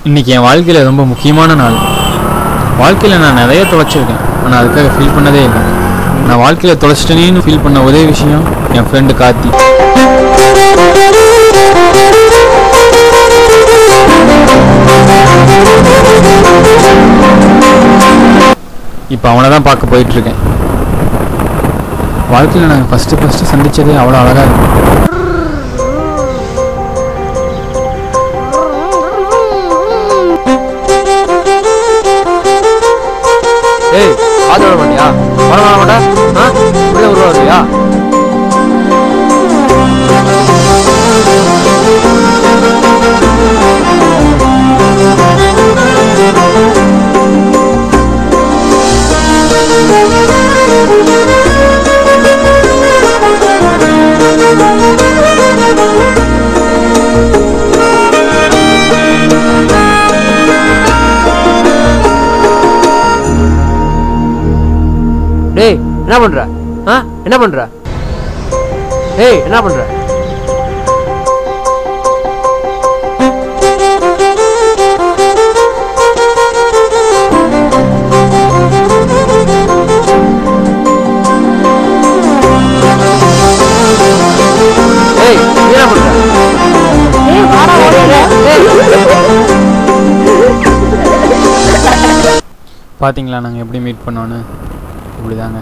இன்றைக்கி என் வாழ்க்கையில் ரொம்ப முக்கியமான நாள். வாழ்க்கையில் நான் நிறைய தொலைச்சிருக்கேன், ஆனால் அதுக்காக ஃபீல் பண்ணதே இல்லை. நான் வாழ்க்கையில் தொலைச்சிட்டேனேன்னு ஃபீல் பண்ண ஒரே விஷயம் என் ஃப்ரெண்டு கார்த்தி. இப்போ அவனை தான் பார்க்க போயிட்டுருக்கேன். வாழ்க்கையில் நாங்கள் ஃபஸ்ட்டு சந்தித்ததே அவ்வளோ அழகாக இருக்கும். ஏய், ஆதரவு வர மாட்டியா? வர மாட்டா? உள்ளே வருவாருயா? டேய், என்ன பண்ற? என்ன பண்ற? ஏய், என்ன பண்ற? ஏய், என்ன பண்ற? ஏய், வாடா வாடா. பார்த்தீங்களா நாங்கள் எப்படி மீட் பண்ணோன்னு? இப்படி தாங்க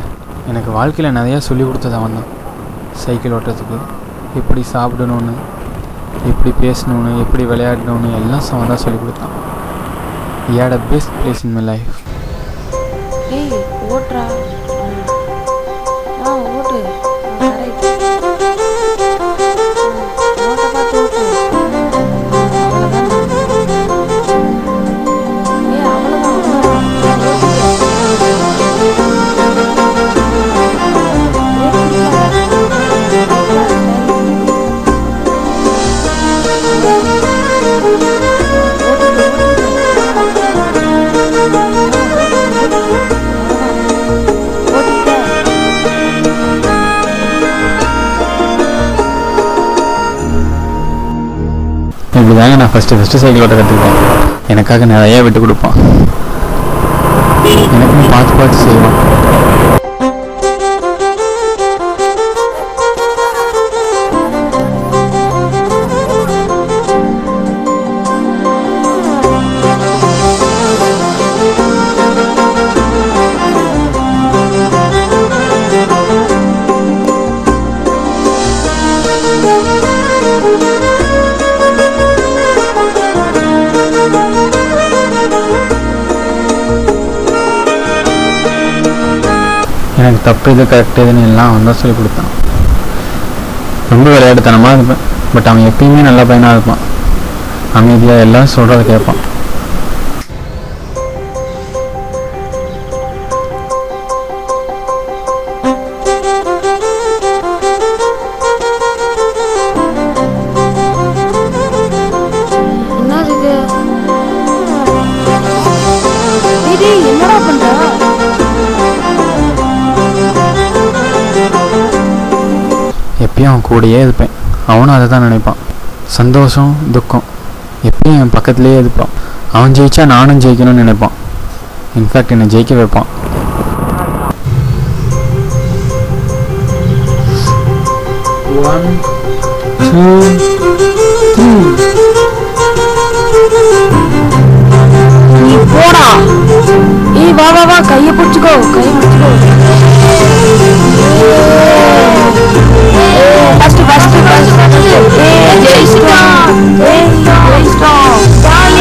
எனக்கு வாழ்க்கையில் நிறையா சொல்லி கொடுத்தது அவன் தான். சைக்கிள் ஓட்டுறதுக்கு, எப்படி சாப்பிடணுன்னு, எப்படி பேசணுன்னு, எப்படி விளையாடணுன்னு எல்லாம் அவன் தான் சொல்லி கொடுத்தான். He had a best place in my life. ஏய், ஓட்றா. ஓட்டு. கரெக்ட். ஓட்ட பார்த்து ஓட்டு. இப்படி தாங்க நான் ஃபஸ்ட்டு சைக்கிள் ஓட்ட கற்றுக்கிட்டேன். எனக்காக நிறையா விட்டு கொடுப்பான், எனக்குன்னு பார்த்து செய்வான். எனக்கு தப்பு இது கரெக்டு இதுன்னு எல்லாம் அவன் தான் சொல்லிக் கொடுத்தான். ரொம்ப விளையாட்டுத்தனமாக இருப்பேன், பட் அவன் எப்பயுமே நல்ல பையனாக இருப்பான். அமைதியாக எல்லாம் சொல்கிறத கேட்பான். என்னடா பண்ற? எப்பயும் அவன் கூடயே இருப்பேன், அவனும் அதை தான் நினைப்பான். சந்தோஷம் துக்கம் எப்பயும் என் பக்கத்துலேயே இருப்பான். அவன் ஜெயிச்சா நானும் ஜெயிக்கணும்னு நினைப்பான். இன்ஃபேக்ட் என்னை ஜெயிக்க வைப்பான். One, two, three. நீ போடா. ஏய், வா வா வா, கையை பிடிச்சிக்கோ. First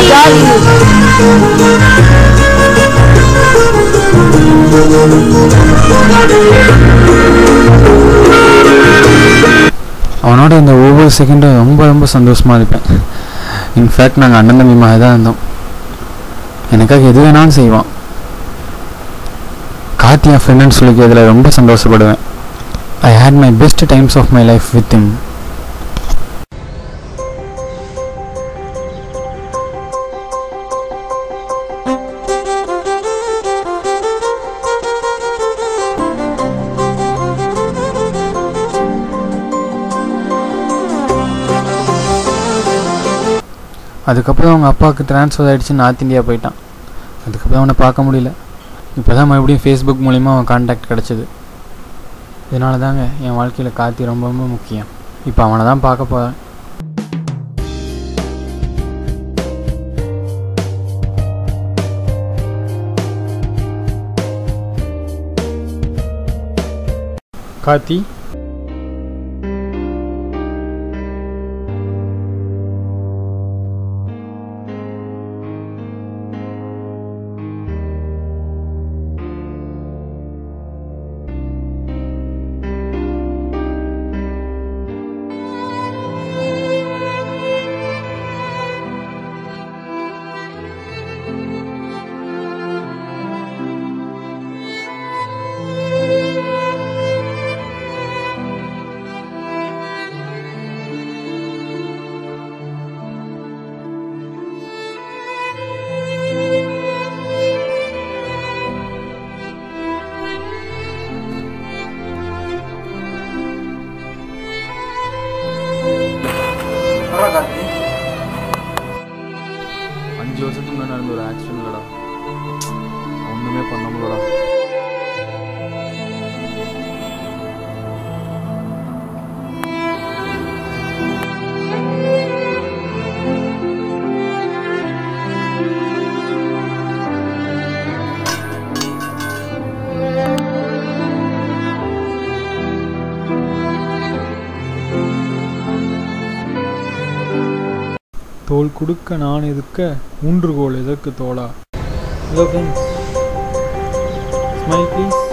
jolly. அவனோட இந்த ஒவ்வொரு செகண்டும் ரொம்ப சந்தோஷமாக இருப்பேன். இன்ஃபேக்ட் நாங்கள் அண்ணன் தம்பி மாதிரி தான் இருந்தோம். எனக்காக எது வேணாலும் செய்வான். கார்த்தி என் ஃப்ரெண்டுன்னு சொல்லிக்கிறதுல ரொம்ப சந்தோஷப்படுவேன். I had my best times of my life with him. அதுக்கப்புறம் அவங்க அப்பாவுக்கு ட்ரான்ஸ்ஃபர் ஆகிடுச்சு, நார்த் இந்தியா போயிட்டான். அதுக்கப்புறம் அவனை பார்க்க முடியல. இப்போ தான் மறுபடியும் ஃபேஸ்புக் மூலிமா அவன் கான்டாக்ட் கிடச்சிது. இதனால தாங்க என் வாழ்க்கையில் கார்த்தி ரொம்ப ரொம்ப முக்கியம். இப்போ அவனை தான் பார்க்க போகிறேன். கார்த்தி, கார்த்தி 5 வருஷத்துக்கு முன்னாடி நடந்த ஒரு ஆக்சிடென்ட் இல்லடா, ஒன்றுமே பண்ண முடியலடா. தோல் கொடுக்க நான் எதுக்க, ஊன்றுகோல் எதற்கு தோளா. Hello friends, smile please.